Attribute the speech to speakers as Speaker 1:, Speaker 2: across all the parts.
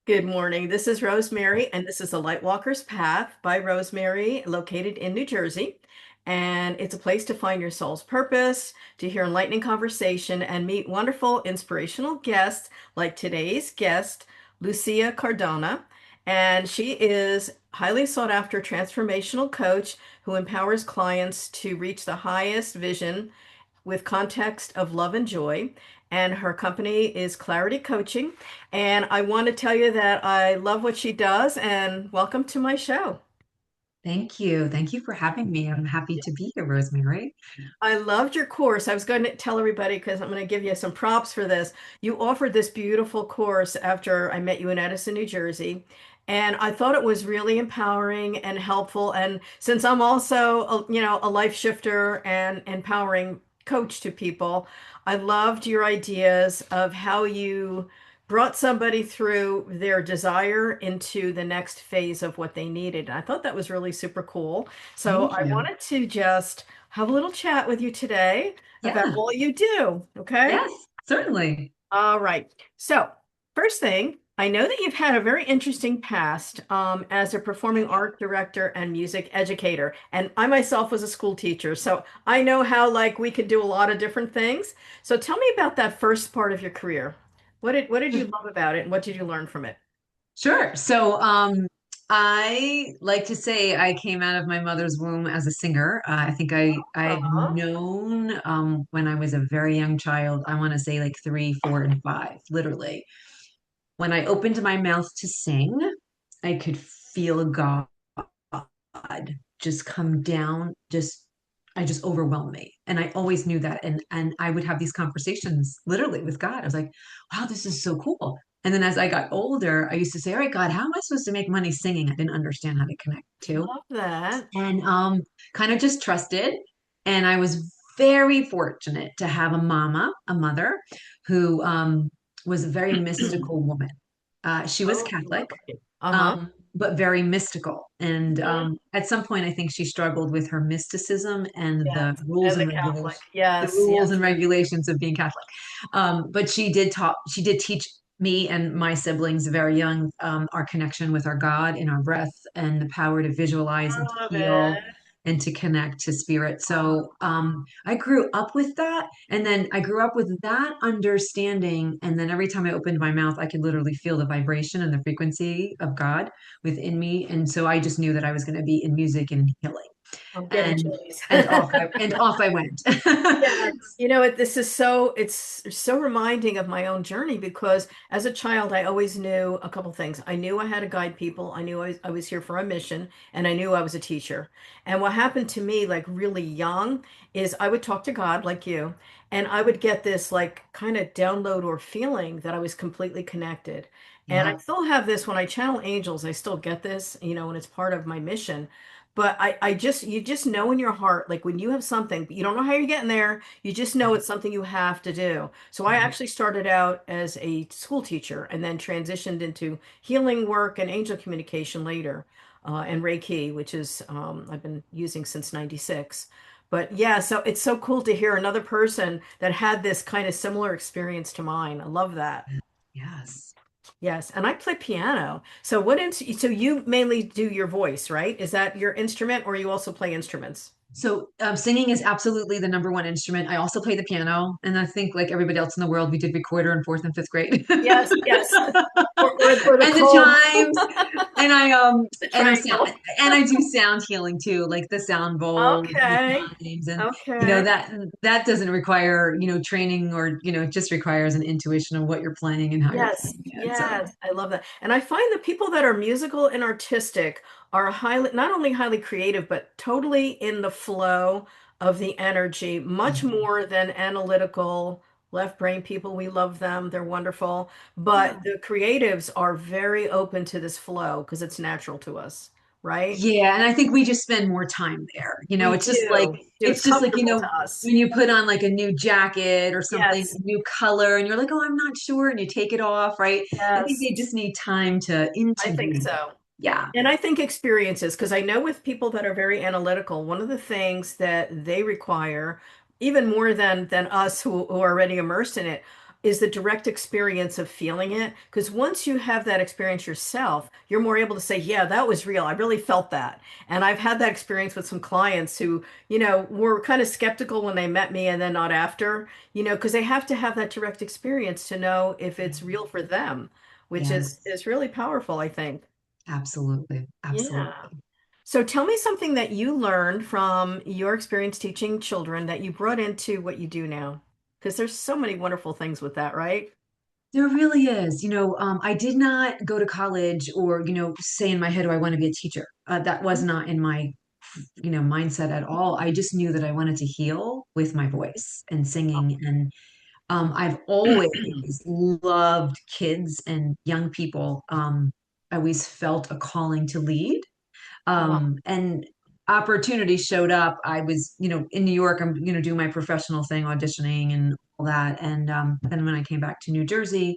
Speaker 1: Good morning. This is Rosemary, and this is the Lightwalker's Path by Rosemary, located in New Jersey. And it's a place to find your soul's purpose, to hear enlightening conversation, and meet wonderful, inspirational guests like today's guest, Lucia Cardona. And she is highly sought after transformational coach who empowers clients to reach the highest vision with context of love and joy. And her company is Clarity Coaching. And I want to tell you that I love what she does and welcome to my show.
Speaker 2: Thank you. Thank you for having me. I'm happy to be here, Rosemary.
Speaker 1: I loved your course. I was going to tell everybody because I'm going to give you some props for this. You offered this beautiful course after I met you in Edison, New Jersey. And I thought it was really empowering and helpful. And since I'm also, a life shifter and empowering coach to people, I loved your ideas of how you brought somebody through their desire into the next phase of what they needed. And I thought that was really super cool. So
Speaker 2: Thank
Speaker 1: I
Speaker 2: you.
Speaker 1: wanted to just have a little chat with you today about
Speaker 2: Yeah.
Speaker 1: all you do. Okay.
Speaker 2: Yes, certainly.
Speaker 1: All right. So, first thing, I know that you've had a very interesting past as a performing art director and music educator. And I myself was a school teacher, so I know how like we could do a lot of different things. So tell me about that first part of your career. What did you love about it and what did you learn from it?
Speaker 2: Sure. I like to say I came out of my mother's womb as a singer. I think I'd
Speaker 1: Uh-huh.
Speaker 2: known when I was a very young child. I want to say like three, four, and five, literally. When I opened my mouth to sing, I could feel God just come down, I just overwhelmed me. And I always knew that. And I would have these conversations literally with God. I was like, wow, this is so cool. And then as I got older, I used to say, all right, God, how am I supposed to make money singing? I didn't understand how to connect to.
Speaker 1: Love that.
Speaker 2: And kind of just trusted. And I was very fortunate to have a mother who was a very mystical woman. She was
Speaker 1: Oh,
Speaker 2: Catholic,
Speaker 1: lovely. Uh-huh.
Speaker 2: but very mystical. And
Speaker 1: Mhm.
Speaker 2: at some point, I think she struggled with her mysticism and
Speaker 1: Yes. And the Catholic.
Speaker 2: the
Speaker 1: Yes,
Speaker 2: rules
Speaker 1: yes,
Speaker 2: and
Speaker 1: yes.
Speaker 2: regulations of being Catholic. But she did teach me and my siblings very young our connection with our God in our breath and the power to visualize and to
Speaker 1: Love
Speaker 2: heal
Speaker 1: it.
Speaker 2: and to connect to spirit. So I grew up with that. And then I grew up with that understanding. And then every time I opened my mouth, I could literally feel the vibration and the frequency of God within me. And so I just knew that I was going to be in music and healing.
Speaker 1: I'm getting
Speaker 2: And
Speaker 1: chillies.
Speaker 2: off I went.
Speaker 1: Yeah, this is it's so reminding of my own journey because as a child, I always knew a couple things. I knew I had to guide people. I knew I was here for a mission, and I knew I was a teacher. And what happened to me, like really young, is I would talk to God like you, and I would get this like kind of download or feeling that I was completely connected. And I
Speaker 2: Yeah.
Speaker 1: still have this when I channel angels, I still get this, and it's part of my mission. But you just know in your heart, like when you have something, but you don't know how you're getting there, you just know it's something you have to do. So I
Speaker 2: Right.
Speaker 1: actually started out as a school teacher and then transitioned into healing work and angel communication later, and Reiki, which is I've been using since '96. But yeah, so it's so cool to hear another person that had this kind of similar experience to mine. I love that.
Speaker 2: Yes.
Speaker 1: Yes, and I play piano. So you mainly do your voice, right? Is that your instrument or you also play instruments?
Speaker 2: So singing is absolutely the number one instrument. I also play the piano, and I think like everybody else in the world, we did recorder in fourth and fifth grade, and
Speaker 1: Yes, yes. Or the
Speaker 2: the
Speaker 1: comb,
Speaker 2: chimes, and
Speaker 1: the
Speaker 2: and
Speaker 1: triangle.
Speaker 2: I do sound healing too, like the sound bowl, the
Speaker 1: Okay.
Speaker 2: chimes, and
Speaker 1: Okay.
Speaker 2: that doesn't require training or it just requires an intuition of what you're playing and how you're
Speaker 1: Yes,
Speaker 2: playing it. So
Speaker 1: yes. I love that. And I find that people that are musical and artistic are highly, not only highly creative, but totally in the flow of the energy, much more than analytical left brain people. We love them. They're wonderful.
Speaker 2: yeah.
Speaker 1: But the creatives are very open to this flow because it's natural to us, right?
Speaker 2: Yeah, and I think we just spend more time there.
Speaker 1: We do. It's
Speaker 2: It's just like,
Speaker 1: comfortable to us.
Speaker 2: when you put on like a new jacket or something,
Speaker 1: Yes,
Speaker 2: a new color, and you're like, oh, I'm not sure, and you take it off, right? I think
Speaker 1: yes.
Speaker 2: they just need time to
Speaker 1: I think
Speaker 2: integrate it.
Speaker 1: so.
Speaker 2: Yeah.
Speaker 1: And I think experiences, because I know with people that are very analytical, one of the things that they require, even more than us who are already immersed in it, is the direct experience of feeling it. Because once you have that experience yourself, you're more able to say, yeah, that was real. I really felt that. And I've had that experience with some clients who, were kind of skeptical when they met me and then not after, because they have to have that direct experience to know if it's real for them, which is
Speaker 2: Yes,
Speaker 1: is really powerful, I think.
Speaker 2: absolutely.
Speaker 1: Yeah.
Speaker 2: Absolutely.
Speaker 1: So tell me something that you learned from your experience teaching children that you brought into what you do now. Because there's so many wonderful things with that, right?
Speaker 2: There really is. I did not go to college or, say in my head, oh, I want to be a teacher. That was not in my, mindset at all. I just knew that I wanted to heal with my voice and singing. And I've always loved kids and young people. I always felt a calling to lead.
Speaker 1: Wow.
Speaker 2: And opportunity showed up. I was, in New York, I'm, doing my professional thing, auditioning and all that. And then when I came back to New Jersey,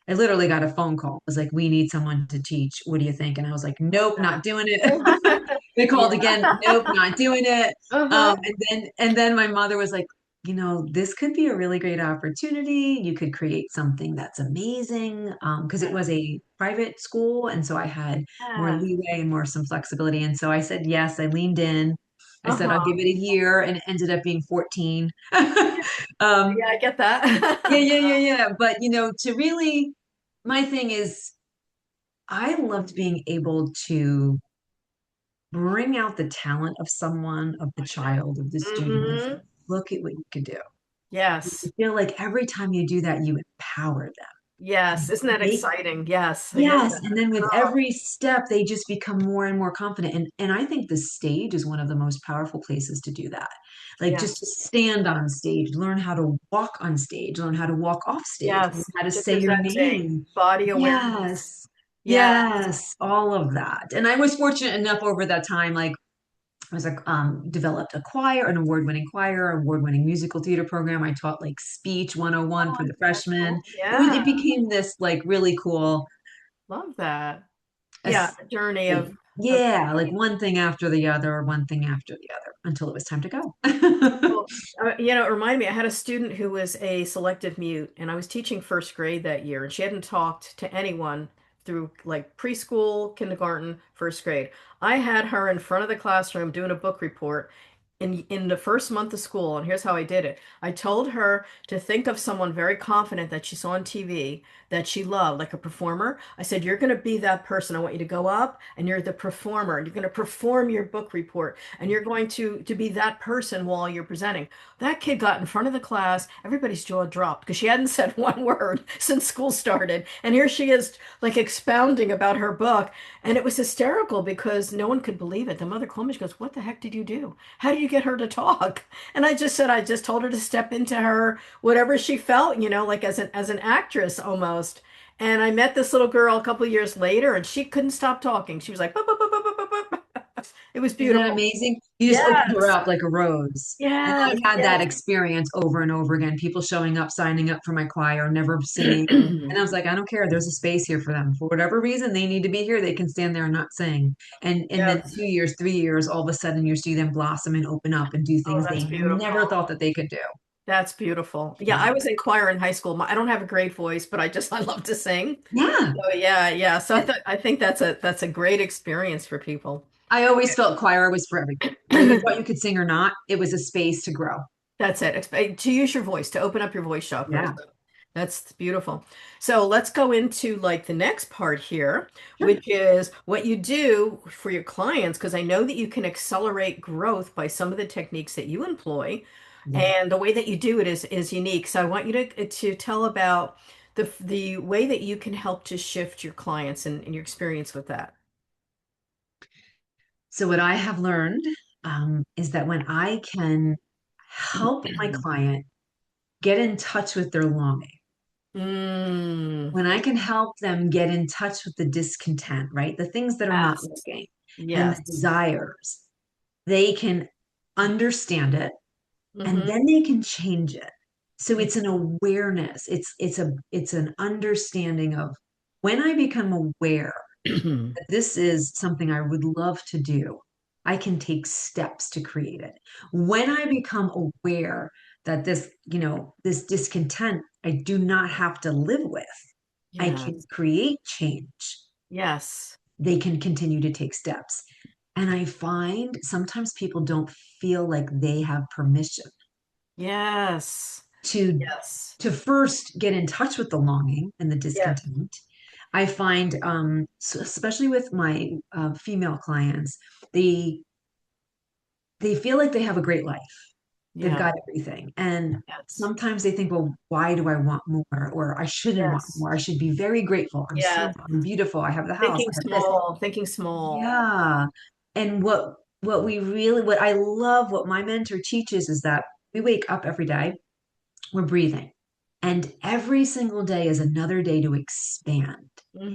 Speaker 2: I literally got a phone call. It was like, we need someone to teach. What do you think? And I was like, nope, not doing it. They called
Speaker 1: Yeah.
Speaker 2: again. Nope, not doing it.
Speaker 1: Uh-huh.
Speaker 2: And then my mother was like, this could be a really great opportunity. You could create something that's amazing. Because it was a private school. And so I had more
Speaker 1: Yeah.
Speaker 2: leeway and more some flexibility. And so I said, yes, I leaned in. I said, I'll
Speaker 1: Uh-huh.
Speaker 2: give it a year. And it ended up being 14.
Speaker 1: Yeah,
Speaker 2: Um,
Speaker 1: I get
Speaker 2: yeah,
Speaker 1: that.
Speaker 2: yeah, yeah, yeah. But, to really, my thing is, I loved being able to bring out the talent of someone, of the child, of the student, and say,
Speaker 1: Hmm.
Speaker 2: look at what you could do. I
Speaker 1: Yes.
Speaker 2: feel like every time you do that, you empower them.
Speaker 1: Yes. Isn't that
Speaker 2: They
Speaker 1: exciting? Yes, I get
Speaker 2: Yes,
Speaker 1: that.
Speaker 2: and then with
Speaker 1: Oh,
Speaker 2: every step, they just become more and more confident. And I think the stage is one of the most powerful places to do that. Like just to
Speaker 1: yes.
Speaker 2: stand on stage, learn how to walk on stage, learn how to walk off stage, learn
Speaker 1: Yes.
Speaker 2: how to
Speaker 1: To
Speaker 2: say your
Speaker 1: presenting,
Speaker 2: name.
Speaker 1: body awareness.
Speaker 2: Yes.
Speaker 1: Yeah.
Speaker 2: Yes, all of that. And I was fortunate enough over that time, like I was like developed a choir, an award-winning choir, award-winning musical theater program. I taught like speech 101 for
Speaker 1: Oh,
Speaker 2: the
Speaker 1: that's
Speaker 2: freshmen.
Speaker 1: cool. Yeah.
Speaker 2: It became this like really cool
Speaker 1: Love that. Yeah.
Speaker 2: as
Speaker 1: A journey
Speaker 2: like
Speaker 1: of
Speaker 2: yeah, like one thing after the other, one thing after the other until it was time to go.
Speaker 1: Well, it reminded me, I had a student who was a selective mute, and I was teaching first grade that year, and she hadn't talked to anyone through like preschool, kindergarten, first grade. I had her in front of the classroom doing a book report in the first month of school, and here's how I did it. I told her to think of someone very confident that she saw on TV that she loved, like a performer. I said, you're going to be that person. I want you to go up and you're the performer, and you're going to perform your book report, and you're going to be that person while you're presenting. That kid got in front of the class. Everybody's jaw dropped because she hadn't said one word since school started. And here she is, like expounding about her book. And it was hysterical because no one could believe it. The mother called me. She goes, what the heck did you do? How did you get her to talk? And I just said, I just told her to step into her, whatever she felt, like as an actress almost. And I met this little girl a couple of years later, and she couldn't stop talking. She was like, "Bup, bup, bup, bup, bup, bup, bup." It was
Speaker 2: Isn't that
Speaker 1: beautiful.
Speaker 2: amazing? You just opened her
Speaker 1: Yes.
Speaker 2: up like a rose. And
Speaker 1: Yes,
Speaker 2: I've had that
Speaker 1: yes.
Speaker 2: experience over and over again. People showing up, signing up for my choir, never singing. And I was like, I don't care. There's a space here for them. For whatever reason, they need to be here. They can stand there and not sing. And then
Speaker 1: Yes.
Speaker 2: 2 years, 3 years, all of a sudden you see them blossom and open up and do
Speaker 1: Oh,
Speaker 2: things
Speaker 1: that's
Speaker 2: they never
Speaker 1: beautiful.
Speaker 2: thought that they could do.
Speaker 1: That's beautiful. Yeah, I
Speaker 2: Yeah.
Speaker 1: was in choir in high school. I don't have a great voice, but I love to sing.
Speaker 2: Yeah.
Speaker 1: So yeah, yeah. So I think that's a great experience for people.
Speaker 2: I always felt choir was for everybody. Whether you thought you could sing or not, it was a space to grow.
Speaker 1: That's it. To use your voice, to open up your voice chakra.
Speaker 2: Yeah.
Speaker 1: So that's beautiful. So let's go into like the next part here,
Speaker 2: Sure.
Speaker 1: which is what you do for your clients, because I know that you can accelerate growth by some of the techniques that you employ,
Speaker 2: Yeah.
Speaker 1: and the way that you do it is unique. So I want you to tell about the way that you can help to shift your clients and your experience with that.
Speaker 2: So, what I have learned is that when I can help my client get in touch with their longing,
Speaker 1: Mm,
Speaker 2: when I can help them get in touch with the discontent, right? The things that are not
Speaker 1: yes.
Speaker 2: working and the
Speaker 1: Yes.
Speaker 2: desires, they can understand it and
Speaker 1: Hmm.
Speaker 2: then they can change it. So it's an awareness. It's an understanding of when I become aware that this is something I would love to do, I can take steps to create it. When I become aware that this discontent I do not have to live with. I can
Speaker 1: Yes.
Speaker 2: create change.
Speaker 1: Yes.
Speaker 2: They can continue to take steps. And I find sometimes people don't feel like they have permission
Speaker 1: Yes.
Speaker 2: to
Speaker 1: Yes.
Speaker 2: to first get in touch with the longing and the
Speaker 1: Yes.
Speaker 2: discontent. I find, especially with my female clients, they they feel like they have a great life. They've
Speaker 1: Yeah.
Speaker 2: got everything, and
Speaker 1: Yes.
Speaker 2: sometimes they think, well, why do I want more? Or I shouldn't want
Speaker 1: Yes.
Speaker 2: more. I should be very grateful. I'm
Speaker 1: Yes.
Speaker 2: smart. I'm beautiful. I have the house.
Speaker 1: Thinking
Speaker 2: I have this.
Speaker 1: small, thinking small.
Speaker 2: Yeah. And what I love what my mentor teaches is that we wake up every day, we're breathing. And every single day is another day to expand. And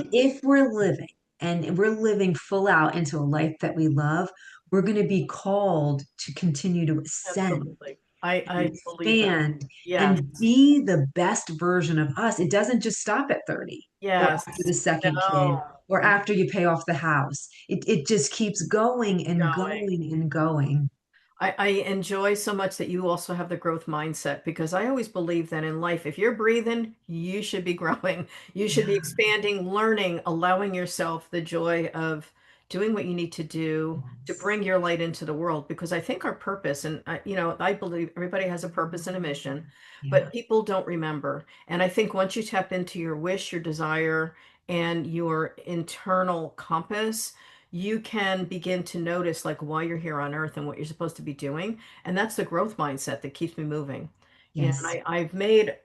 Speaker 1: Mm-hmm.
Speaker 2: if we're living and we're living full out into a life that we love, we're going to be called to continue to ascend
Speaker 1: Absolutely.
Speaker 2: and
Speaker 1: I believe that.
Speaker 2: expand
Speaker 1: Yes.
Speaker 2: and be the best version of us. It doesn't just stop at 30 or after
Speaker 1: Yes.
Speaker 2: the second kid
Speaker 1: No.
Speaker 2: or
Speaker 1: No.
Speaker 2: after you pay off the house. It just keeps going and
Speaker 1: Going.
Speaker 2: going and going.
Speaker 1: I enjoy so much that you also have the growth mindset because I always believe that in life, if you're breathing, you should be growing. You should be
Speaker 2: Yeah.
Speaker 1: expanding, learning, allowing yourself the joy of doing what you need to do to
Speaker 2: Yes.
Speaker 1: bring your light into the world. Because I think our purpose, and I believe everybody has a purpose and a mission,
Speaker 2: Yeah.
Speaker 1: but people don't remember. And I think once you tap into your wish, your desire, and your internal compass, you can begin to notice like why you're here on earth and what you're supposed to be doing. And that's the growth mindset that keeps me moving. And
Speaker 2: Yes.
Speaker 1: I've made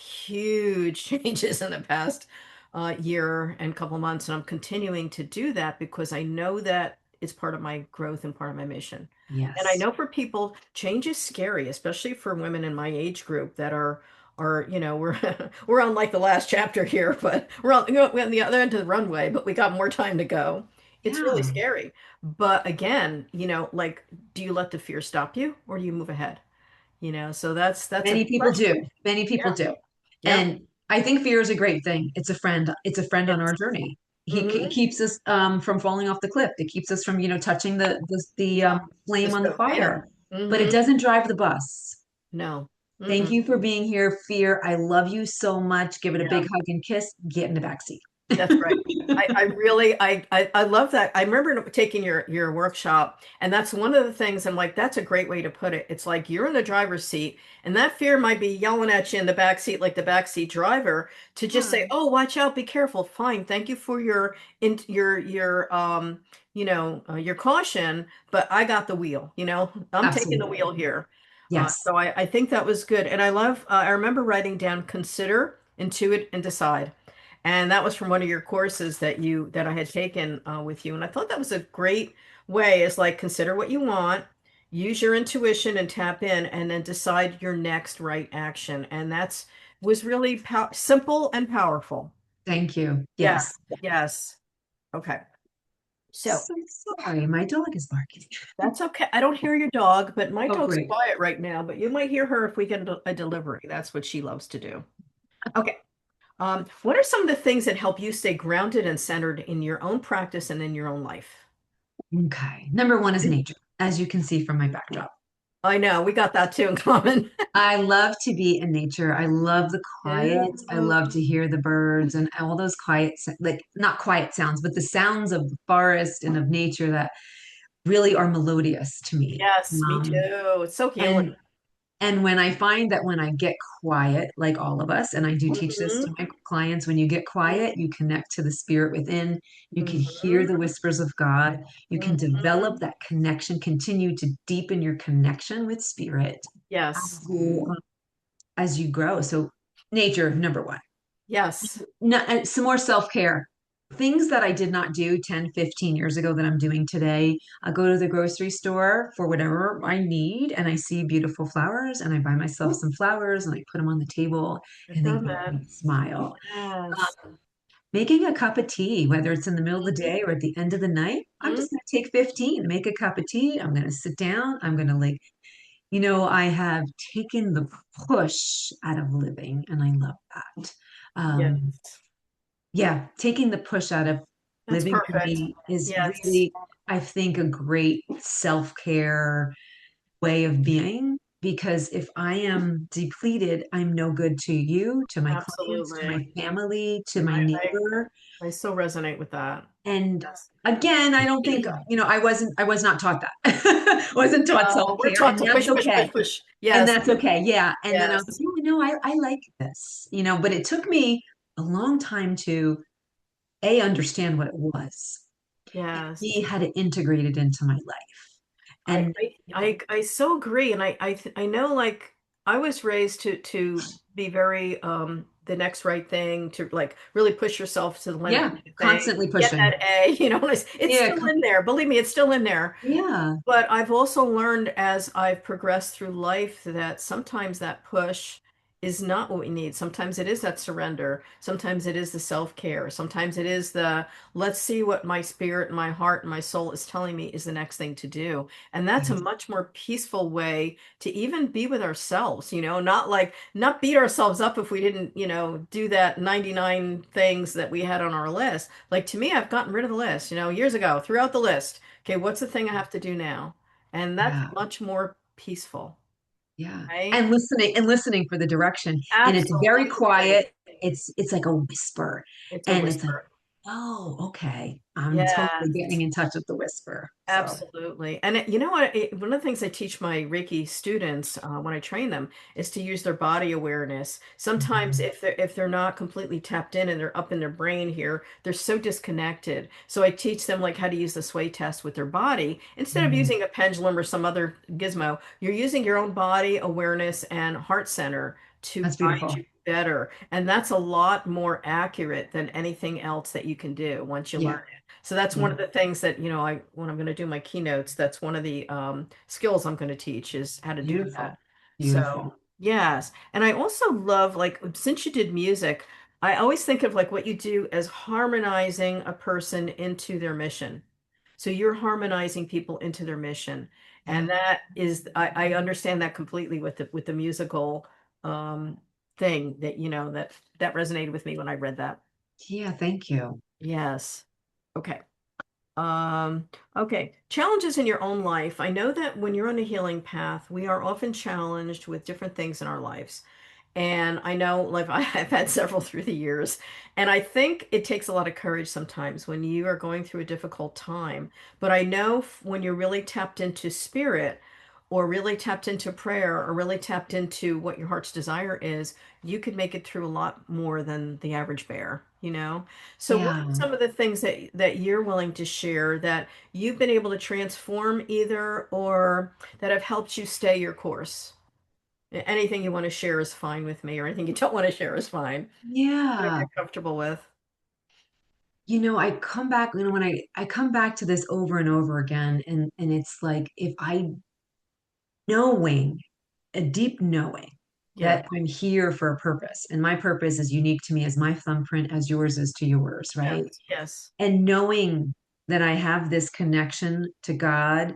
Speaker 1: huge changes in the past year and couple months, and I'm continuing to do that because I know that it's part of my growth and part of my mission. And I
Speaker 2: Yes.
Speaker 1: know for people, change is scary, especially for women in my age group that are we're we're on like the last chapter here, but we're on the other end of the runway, but we got more time to go. It's really
Speaker 2: Yeah.
Speaker 1: scary. But again, like, do you let the fear stop you or do you move ahead? So that's a
Speaker 2: Many people
Speaker 1: question.
Speaker 2: do. Many people
Speaker 1: Yeah.
Speaker 2: do.
Speaker 1: Yep.
Speaker 2: And I think fear is a great thing. It's a friend. It's a friend on our
Speaker 1: Yes.
Speaker 2: journey. It
Speaker 1: Mm-hmm.
Speaker 2: keeps us from falling off the cliff. It keeps us from, touching
Speaker 1: Yeah.
Speaker 2: the
Speaker 1: The
Speaker 2: flame on the
Speaker 1: stove. Yeah.
Speaker 2: fire. But it
Speaker 1: Mm-hmm.
Speaker 2: doesn't drive the bus.
Speaker 1: No.
Speaker 2: Thank
Speaker 1: Mm-mm.
Speaker 2: you for being here, Fear. I love you so much. Give it a
Speaker 1: Yeah.
Speaker 2: big hug and kiss. Get in the back seat.
Speaker 1: That's right. I really I love that. I remember taking your workshop, and that's one of the things I'm like, that's a great way to put it. It's like you're in the driver's seat, and that fear might be yelling at you in the back seat, like the back seat driver, to just say,
Speaker 2: Yeah,
Speaker 1: "Oh, watch out, be careful." Fine, thank you for your caution, but I got the wheel. I'm taking the
Speaker 2: absolutely.
Speaker 1: wheel here.
Speaker 2: Yes.
Speaker 1: So I think that was good, and I love. I remember writing down, consider, intuit, and decide. And that was from one of your courses that I had taken with you. And I thought that was a great way is like consider what you want, use your intuition and tap in, and then decide your next right action. And that's was really simple and powerful.
Speaker 2: Thank you.
Speaker 1: Yeah.
Speaker 2: Yes.
Speaker 1: Yes. Okay. So
Speaker 2: So sorry. My dog is barking.
Speaker 1: that's okay. I don't hear your dog, but my
Speaker 2: Oh,
Speaker 1: dog's
Speaker 2: great.
Speaker 1: quiet right now, but you might hear her if we get a delivery. That's what she loves to do. Okay. What are some of the things that help you stay grounded and centered in your own practice and in your own life?
Speaker 2: Okay. Number one is nature, as you can see from my backdrop.
Speaker 1: I know we got that too in common.
Speaker 2: I love to be in nature. I love the quiet. I
Speaker 1: Yeah.
Speaker 2: love to hear the birds and all those like not quiet sounds, but the sounds of the forest and of nature that really are melodious to me.
Speaker 1: Yes, me too. It's so healing.
Speaker 2: And and when I find that when I get quiet, like all of us, and I do teach this to
Speaker 1: Hmm.
Speaker 2: my clients, when you get quiet, you connect to the spirit within. You can hear
Speaker 1: Hmm.
Speaker 2: the whispers of God. You can
Speaker 1: Hmm.
Speaker 2: develop that connection, continue to deepen your connection with spirit
Speaker 1: Yes.
Speaker 2: as you grow. So nature, number one.
Speaker 1: Yes.
Speaker 2: Some more self-care. Things that I did not do 10, 15 years ago that I'm doing today. I go to the grocery store for whatever I need and I see beautiful flowers and I buy myself some flowers and I put them on the table
Speaker 1: I've
Speaker 2: and they
Speaker 1: done
Speaker 2: make
Speaker 1: that.
Speaker 2: me smile.
Speaker 1: Yes.
Speaker 2: Making a cup of tea, whether it's in the middle of the
Speaker 1: Hmm.
Speaker 2: day or at the end of the night, I'm just going to take 15, make a cup of tea. I'm going to sit down. I'm going to I have taken the push out of living and I love that. Um,
Speaker 1: Yes.
Speaker 2: yeah, taking the push out of
Speaker 1: That's
Speaker 2: living for
Speaker 1: perfect.
Speaker 2: me is
Speaker 1: Yes.
Speaker 2: really, I think, a great self-care way of being. because if I am depleted, I'm no good to you, to my clients, to my
Speaker 1: Absolutely.
Speaker 2: family, to my
Speaker 1: I,
Speaker 2: neighbor.
Speaker 1: I so resonate with that.
Speaker 2: And
Speaker 1: Yes.
Speaker 2: again, I don't think, I was not taught that. Wasn't taught
Speaker 1: No, we're
Speaker 2: self-care,
Speaker 1: taught
Speaker 2: and
Speaker 1: to
Speaker 2: that's
Speaker 1: push, push, push,
Speaker 2: okay.
Speaker 1: push.
Speaker 2: And
Speaker 1: Yes,
Speaker 2: that's okay. Yeah. And then I was like,
Speaker 1: yes,
Speaker 2: yeah, no, I like this, but it took me a long time to A, understand what it was, and
Speaker 1: yes.
Speaker 2: B, how to integrate it into my life.
Speaker 1: I,
Speaker 2: And
Speaker 1: I, I so agree, and I know, like, I was raised to be very the next right thing, to like really push yourself to the limit,
Speaker 2: yeah,
Speaker 1: kind of thing.
Speaker 2: constantly
Speaker 1: Get
Speaker 2: pushing.
Speaker 1: that A, and it's
Speaker 2: Yeah.
Speaker 1: still in there. Believe me, it's still in there.
Speaker 2: Yeah.
Speaker 1: But I've also learned as I've progressed through life that sometimes that push is not what we need. Sometimes it is that surrender. Sometimes it is the self-care. Sometimes it is the let's see what my spirit and my heart and my soul is telling me is the next thing to do. And that's a
Speaker 2: Yes.
Speaker 1: much more peaceful way to even be with ourselves, not like not beat ourselves up if we didn't, do that 99 things that we had on our list. Like to me, I've gotten rid of the list, years ago, threw out the list. Okay, what's the thing I have to do now? And that's
Speaker 2: Yeah.
Speaker 1: much more peaceful,
Speaker 2: Yeah.
Speaker 1: right?
Speaker 2: And listening for the direction. And it's very
Speaker 1: Absolutely.
Speaker 2: quiet. It's like a whisper.
Speaker 1: It's a
Speaker 2: And it's like,
Speaker 1: whisper.
Speaker 2: oh, okay. I'm totally
Speaker 1: Yes.
Speaker 2: getting in touch with the whisper. So
Speaker 1: Absolutely. And you know what? One of the things I teach my Reiki students when I train them is to use their body awareness. Sometimes
Speaker 2: mhm.
Speaker 1: if they're not completely tapped in and they're up in their brain here, they're so disconnected. So I teach them like how to use the sway test with their body instead of
Speaker 2: Mhm.
Speaker 1: using a pendulum or some other gizmo. You're using your own body awareness and heart center to
Speaker 2: That's
Speaker 1: guide
Speaker 2: beautiful.
Speaker 1: you better. And that's a lot more accurate than anything else that you can do once you
Speaker 2: Yeah.
Speaker 1: learn it. So that's one
Speaker 2: Yeah.
Speaker 1: of the things that, when I'm going to do my keynotes, that's one of the skills I'm going to teach is how to do that.
Speaker 2: Beautiful.
Speaker 1: So,
Speaker 2: Beautiful.
Speaker 1: yes. And I also love, like, since you did music, I always think of like what you do as harmonizing a person into their mission. So you're harmonizing people into their mission.
Speaker 2: Yeah.
Speaker 1: And that is, I understand that completely with the musical um, thing that, that resonated with me when I read that.
Speaker 2: Yeah. Thank you.
Speaker 1: Yes. Okay. Um, okay. Challenges in your own life. I know that when you're on a healing path, we are often challenged with different things in our lives. And I know, like, I've had several through the years. And I think it takes a lot of courage sometimes when you are going through a difficult time. But I know when you're really tapped into spirit, or really tapped into prayer, or really tapped into what your heart's desire is, you could make it through a lot more than the average bear. So what are
Speaker 2: Yeah.
Speaker 1: some of the things that you're willing to share that you've been able to transform either or that have helped you stay your course? Anything you want to share is fine with me, or anything you don't want to share is fine. Whatever
Speaker 2: Yeah.
Speaker 1: you're comfortable with.
Speaker 2: I come back, when I come back to this over and over again, and it's like if I knowing, a deep knowing
Speaker 1: Yeah.
Speaker 2: that I'm here for a purpose, and my purpose is unique to me as my thumbprint as yours is to yours, right?
Speaker 1: Yes. Yes.
Speaker 2: And knowing that I have this connection to God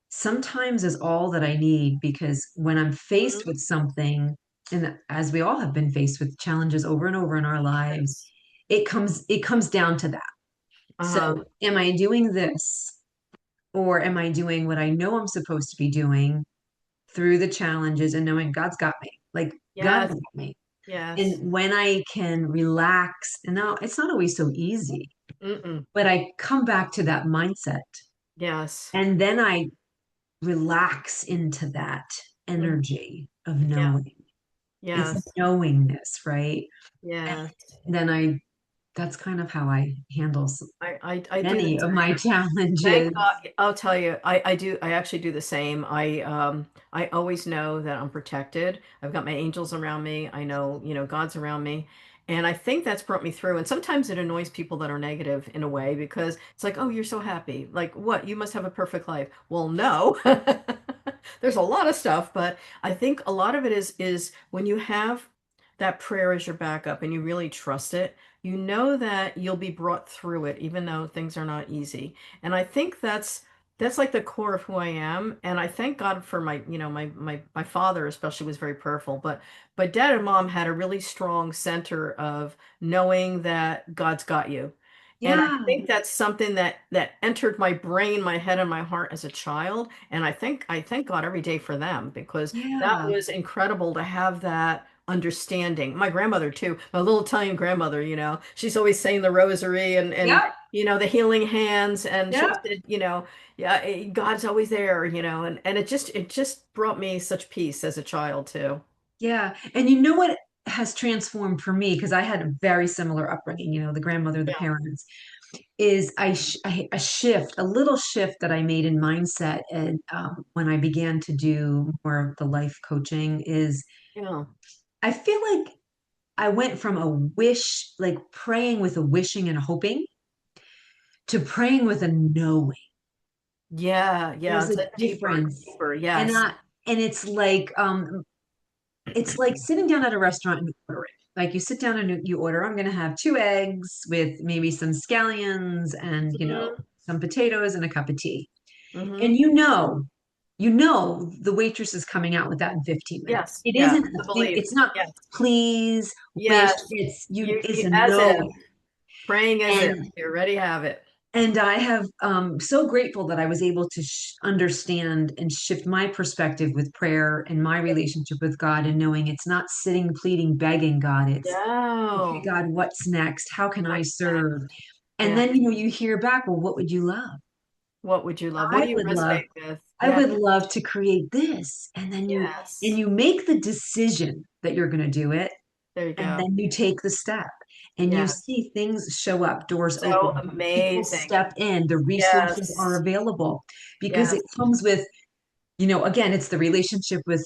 Speaker 2: sometimes is all that I need, because when I'm faced
Speaker 1: Mhm.
Speaker 2: with something, and as we all have been faced with challenges over and over in our lives,
Speaker 1: Yes.
Speaker 2: it comes down to that. So
Speaker 1: Uh-huh.
Speaker 2: am I doing this, or am I doing what I know I'm supposed to be doing through the challenges and knowing God's got me? Like God's
Speaker 1: Yes.
Speaker 2: got me.
Speaker 1: Yes.
Speaker 2: And when I can relax, and now it's not always so easy,
Speaker 1: Mm-mm.
Speaker 2: but I come back to that mindset,
Speaker 1: Yes.
Speaker 2: and then I relax into that
Speaker 1: Mm.
Speaker 2: energy of
Speaker 1: Yeah.
Speaker 2: knowing. It's
Speaker 1: Yes.
Speaker 2: knowingness, right? And
Speaker 1: Yes.
Speaker 2: then that's kind of how I handle
Speaker 1: I do the
Speaker 2: many of my
Speaker 1: same. Thank
Speaker 2: challenges.
Speaker 1: God. I'll tell you, I actually do the same. I always know that I'm protected. I've got my angels around me. I know, God's around me. And I think that's brought me through. And sometimes it annoys people that are negative in a way because it's like, oh, you're so happy. Like, what? You must have a perfect life. Well, no. There's a lot of stuff, but I think a lot of it is when you have that prayer as your backup and you really trust it, you know that you'll be brought through it, even though things are not easy. And I think that's like the core of who I am. And I thank God for my father especially was very prayerful, but dad and mom had a really strong center of knowing that God's got you. And I
Speaker 2: Yeah.
Speaker 1: think that's something that entered my brain, my head, and my heart as a child. And I thank God every day for them because that
Speaker 2: Yeah.
Speaker 1: was incredible to have that understanding. My grandmother too, my little Italian grandmother, she's always saying the rosary and
Speaker 2: Yep.
Speaker 1: the healing hands, and she always
Speaker 2: Yep.
Speaker 1: said, yeah, God's always there, and it just brought me such peace as a child too.
Speaker 2: Yeah. And you know what has transformed for me, because I had a very similar upbringing, the grandmother, the
Speaker 1: Yeah,
Speaker 2: parents, is a shift, a little shift that I made in mindset. And when I began to do more of the life coaching, is
Speaker 1: yeah,
Speaker 2: I feel like I went from a wish, like praying with a wishing and a hoping, to praying with a knowing.
Speaker 1: yeah, yeah.
Speaker 2: There's
Speaker 1: It's
Speaker 2: a
Speaker 1: a
Speaker 2: difference.
Speaker 1: deeper,
Speaker 2: And
Speaker 1: yes.
Speaker 2: I, and it's like sitting down at a restaurant and ordering. Like you sit down and you order, I'm going to have 2 eggs with maybe some scallions and,
Speaker 1: Hmm.
Speaker 2: some potatoes and a cup of tea. And
Speaker 1: Hmm.
Speaker 2: the waitress is coming out with that in 15 minutes.
Speaker 1: Yes,
Speaker 2: It
Speaker 1: yeah,
Speaker 2: isn't
Speaker 1: the
Speaker 2: a thing.
Speaker 1: belief.
Speaker 2: It's not
Speaker 1: Yes,
Speaker 2: please wish.
Speaker 1: yes.
Speaker 2: It's
Speaker 1: You
Speaker 2: a
Speaker 1: as if
Speaker 2: knowing.
Speaker 1: praying as if
Speaker 2: And
Speaker 1: you already have it.
Speaker 2: I have so grateful that I was able to understand and shift my perspective with prayer and my relationship with God, and knowing it's not sitting, pleading, begging God. It's, okay,
Speaker 1: No,
Speaker 2: God, what's next? How can I
Speaker 1: what's
Speaker 2: serve?
Speaker 1: next?
Speaker 2: And
Speaker 1: Yeah.
Speaker 2: then, you hear back, well, what would you love?
Speaker 1: What would you love? What
Speaker 2: I
Speaker 1: do you
Speaker 2: would love,
Speaker 1: resonate with?
Speaker 2: I
Speaker 1: Yeah.
Speaker 2: would love to create this. And then
Speaker 1: Yes.
Speaker 2: you make the decision that you're going to do it.
Speaker 1: There you
Speaker 2: And
Speaker 1: go.
Speaker 2: then you take the step and you
Speaker 1: Yes.
Speaker 2: see things show up, doors
Speaker 1: So
Speaker 2: open, people
Speaker 1: amazing.
Speaker 2: step in, the resources are
Speaker 1: Yes.
Speaker 2: available, because
Speaker 1: Yes.
Speaker 2: it comes with, again, it's the relationship with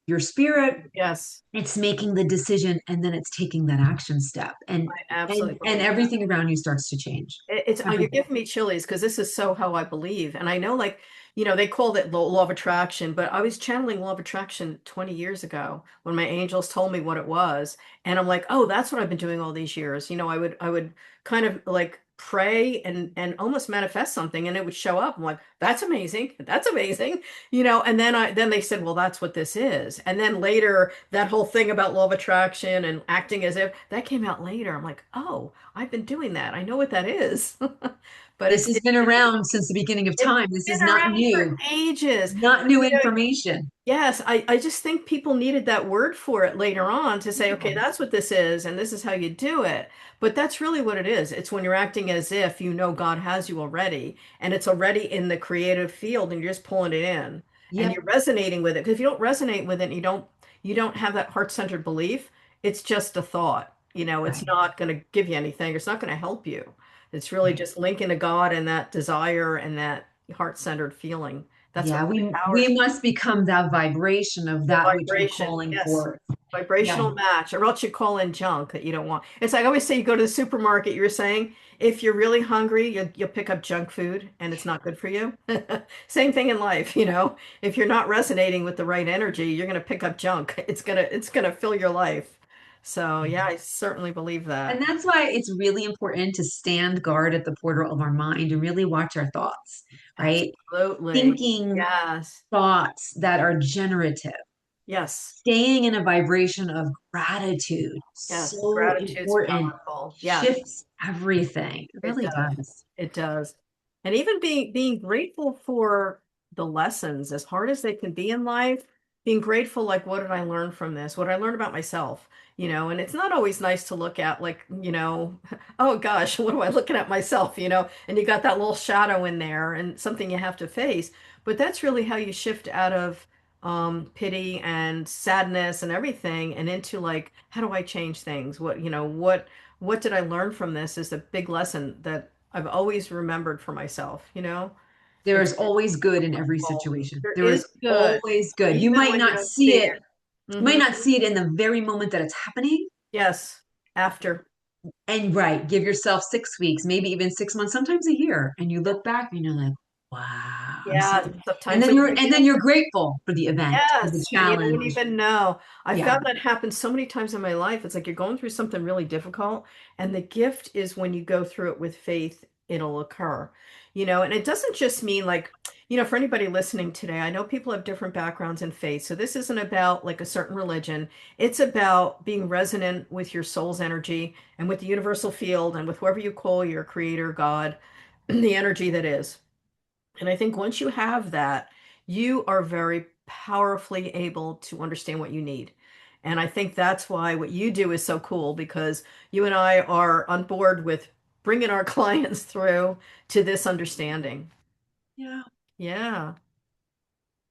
Speaker 2: your spirit.
Speaker 1: Yes.
Speaker 2: It's making the decision, and then it's taking that action step, and
Speaker 1: I
Speaker 2: and
Speaker 1: absolutely
Speaker 2: and
Speaker 1: believe that.
Speaker 2: everything around you starts to change.
Speaker 1: It's you're
Speaker 2: Everything.
Speaker 1: giving me chilies because this is so how I believe. And I know, like, they called it law of attraction, but I was channeling law of attraction 20 years ago when my angels told me what it was. And I'm like, oh, that's what I've been doing all these years. I would kind of like pray and almost manifest something and it would show up. I'm like, that's amazing. That's amazing. And then they said, well, that's what this is. And then later that whole thing about law of attraction and acting as if that came out later. I'm like, oh, I've been doing that. I know what that is. But
Speaker 2: This has been around since the beginning of
Speaker 1: it's
Speaker 2: time. This is
Speaker 1: been
Speaker 2: not
Speaker 1: around for
Speaker 2: new,
Speaker 1: ages.
Speaker 2: not new
Speaker 1: You know,
Speaker 2: information.
Speaker 1: yes, I just think people needed that word for it later on to say, okay,
Speaker 2: Yeah.
Speaker 1: that's what this is, and this is how you do it. But that's really what it is. It's when you're acting as if you know God has you already, and it's already in the creative field, and you're just pulling it in, and you're
Speaker 2: Yep.
Speaker 1: resonating with it. Because if you don't resonate with it, and you don't have that heart-centered belief, it's just a thought. It's
Speaker 2: Right.
Speaker 1: not going to give you anything. It's not going to help you. It's really
Speaker 2: Right.
Speaker 1: just linking to God and that desire and that heart-centered feeling. That's what
Speaker 2: Yeah,
Speaker 1: really
Speaker 2: we
Speaker 1: powers
Speaker 2: must become that vibration of
Speaker 1: the
Speaker 2: that which we're
Speaker 1: vibration.
Speaker 2: calling
Speaker 1: Yes.
Speaker 2: forth. Yeah.
Speaker 1: Vibrational match, or else you call in junk that you don't want. It's like I always say, you go to the supermarket, you were saying, if you're really hungry, you'll pick up junk food and it's not good for you. Same thing in life, If you're not resonating with the right energy, you're going to pick up junk. It's gonna fill your life. So yeah, I certainly believe
Speaker 2: And
Speaker 1: that.
Speaker 2: that's why it's really important to stand guard at the portal of our mind and really watch our thoughts, right?
Speaker 1: Absolutely.
Speaker 2: Thinking
Speaker 1: Yes.
Speaker 2: thoughts that are generative,
Speaker 1: Yes.
Speaker 2: staying in a vibration of gratitude,
Speaker 1: Yes.
Speaker 2: so
Speaker 1: Gratitude's
Speaker 2: important,
Speaker 1: powerful. Yes.
Speaker 2: shifts everything. It
Speaker 1: It
Speaker 2: really
Speaker 1: does.
Speaker 2: does.
Speaker 1: It does. And even being grateful for the lessons, as hard as they can be in life, being grateful, like, what did I learn from this? What did I learn about myself? And it's not always nice to look at, like, oh gosh, what am I looking at myself, and you got that little shadow in there and something you have to face. But that's really how you shift out of pity and sadness and everything and into, like, how do I change things? What did I learn from this is a big lesson that I've always remembered for myself,
Speaker 2: There
Speaker 1: It's
Speaker 2: is always good in every
Speaker 1: wonderful.
Speaker 2: situation.
Speaker 1: There
Speaker 2: There
Speaker 1: is
Speaker 2: is
Speaker 1: good,
Speaker 2: always good. You
Speaker 1: even
Speaker 2: might
Speaker 1: when you
Speaker 2: not
Speaker 1: don't
Speaker 2: see
Speaker 1: see
Speaker 2: it.
Speaker 1: it.
Speaker 2: You might
Speaker 1: Hmm.
Speaker 2: not see it in the very moment that it's happening.
Speaker 1: Yes. After.
Speaker 2: And right, give yourself 6 weeks, maybe even 6 months, sometimes a year, and you
Speaker 1: Yeah.
Speaker 2: look back and you're like, "Wow, I'm so."
Speaker 1: Yeah,
Speaker 2: And
Speaker 1: sometimes
Speaker 2: then
Speaker 1: a
Speaker 2: you're
Speaker 1: year.
Speaker 2: grateful for the event, for the
Speaker 1: Yes, and you don't
Speaker 2: challenge.
Speaker 1: even know. I
Speaker 2: Yeah,
Speaker 1: found that happen so many times in my life. It's like you're going through something really difficult, and the gift is when you go through it with faith it'll occur. And it doesn't just mean like, for anybody listening today, I know people have different backgrounds and faiths. So this isn't about like a certain religion. It's about being resonant with your soul's energy and with the universal field and with whoever you call your creator, God, the energy that is. And I think once you have that, you are very powerfully able to understand what you need. And I think that's why what you do is so cool because you and I are on board with bringing our clients through to this understanding.
Speaker 2: Yeah.
Speaker 1: Yeah.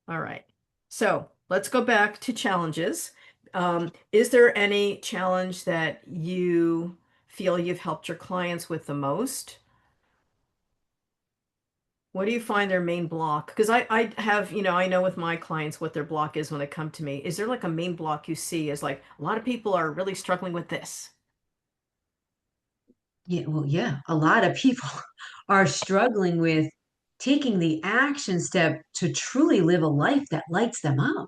Speaker 1: All right. So let's go back to challenges. Is there any challenge that you feel you've helped your clients with the most? What do you find their main block? Because I have, I know with my clients what their block is when they come to me. Is there like a main block you see as like a lot of people are really struggling with this?
Speaker 2: Yeah, well, yeah, a lot of people are struggling with taking the action step to truly live a life that lights them up.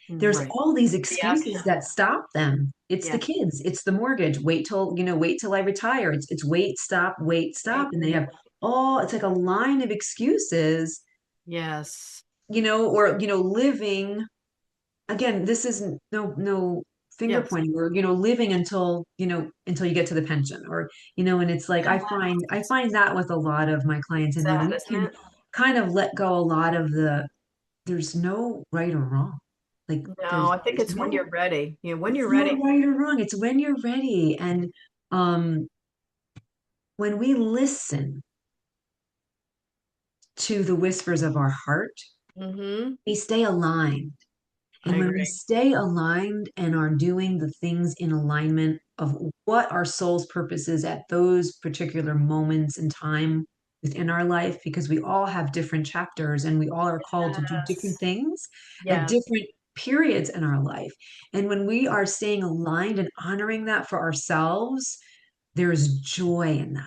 Speaker 2: There's
Speaker 1: Right.
Speaker 2: all these
Speaker 1: The action.
Speaker 2: excuses that stop them. It's the
Speaker 1: Yeah.
Speaker 2: kids, it's the mortgage. Wait till I retire. It's wait, stop. And they have it's like a line of excuses,
Speaker 1: Yes.
Speaker 2: or living again, this isn't no finger
Speaker 1: Yes.
Speaker 2: pointing or living until you get to the pension and it's like I find that with a lot of my clients, and when
Speaker 1: Sad,
Speaker 2: we
Speaker 1: isn't
Speaker 2: can
Speaker 1: it?
Speaker 2: kind of let go a lot of there's no right or wrong, like
Speaker 1: No,
Speaker 2: there's
Speaker 1: I think
Speaker 2: there's
Speaker 1: it's when
Speaker 2: no
Speaker 1: you're ready. When
Speaker 2: there's
Speaker 1: you're
Speaker 2: no
Speaker 1: ready.
Speaker 2: right or wrong, it's when you're ready. And um when we listen to the whispers of our heart,
Speaker 1: Mm-hmm.
Speaker 2: we stay aligned.
Speaker 1: I
Speaker 2: And when we
Speaker 1: agree.
Speaker 2: stay aligned and are doing the things in alignment of what our soul's purpose is at those particular moments in time within our life, because we all have different chapters and we all are called to do different
Speaker 1: Yes.
Speaker 2: things at
Speaker 1: Yes.
Speaker 2: different periods in our life. And when we are staying aligned and honoring that for ourselves, there's joy in that.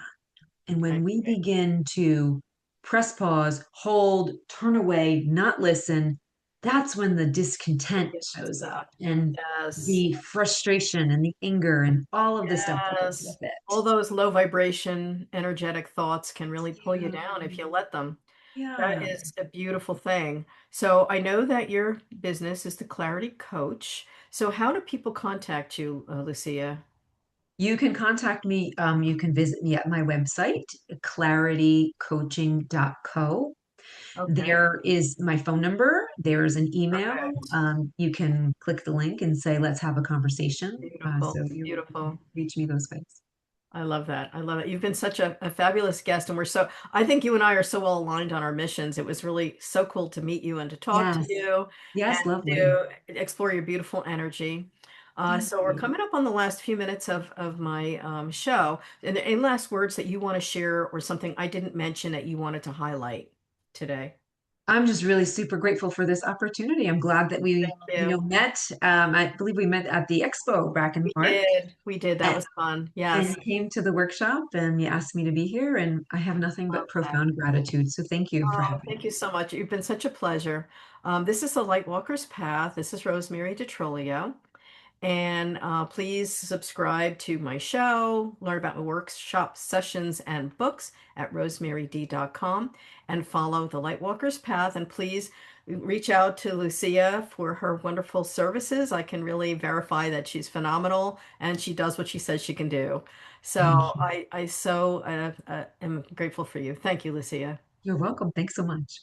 Speaker 2: And
Speaker 1: I
Speaker 2: when we
Speaker 1: agree.
Speaker 2: begin to press pause, hold, turn away, not listen, that's when the discontent shows up and
Speaker 1: Yes.
Speaker 2: the frustration and the anger and all of the stuff that goes with
Speaker 1: Yes.
Speaker 2: it.
Speaker 1: All those low vibration, energetic thoughts can really pull you
Speaker 2: Yeah.
Speaker 1: down if you let them. That
Speaker 2: Yeah.
Speaker 1: is a beautiful thing. So I know that your business is the Clarity Coach. So how do people contact you, Lucia?
Speaker 2: You can contact me. You can visit me at my website, claritycoaching.co.
Speaker 1: Okay.
Speaker 2: There is my phone number. There's an email.
Speaker 1: Perfect.
Speaker 2: You can click the link and say, let's have a conversation. So
Speaker 1: Beautiful.
Speaker 2: you can
Speaker 1: Beautiful.
Speaker 2: reach me those ways.
Speaker 1: I love that. I love it. You've been such a fabulous guest, and I think you and I are so well aligned on our missions. It was really so cool to meet you and to talk to
Speaker 2: Yes.
Speaker 1: you and
Speaker 2: Yes, lovely.
Speaker 1: to explore your beautiful energy.
Speaker 2: Thank
Speaker 1: So we're
Speaker 2: you.
Speaker 1: coming up on the last few minutes of my show. And any last words that you want to share or something I didn't mention that you wanted to highlight today?
Speaker 2: I'm just really super grateful for this opportunity. I'm glad that we,
Speaker 1: Thank you.
Speaker 2: met. I believe we met at the expo back in
Speaker 1: We
Speaker 2: March,
Speaker 1: did. We did. That
Speaker 2: and,
Speaker 1: was fun.
Speaker 2: and
Speaker 1: Yes.
Speaker 2: you came to the workshop and you asked me to be here, and I have nothing but
Speaker 1: Love that.
Speaker 2: profound gratitude. So thank you for
Speaker 1: Oh,
Speaker 2: having
Speaker 1: thank
Speaker 2: me.
Speaker 1: you so much. You've been such a pleasure. This is the Lightwalker's Path. This is Rosemary DiTrolio. And please subscribe to my show, learn about my workshop sessions and books at rosemaryd.com, and follow the Lightwalker's Path. And please reach out to Lucia for her wonderful services. I can really verify that she's phenomenal and she does what she says she can do. So
Speaker 2: Thank you.
Speaker 1: I so am grateful for you. Thank you, Lucia.
Speaker 2: You're welcome. Thanks so much.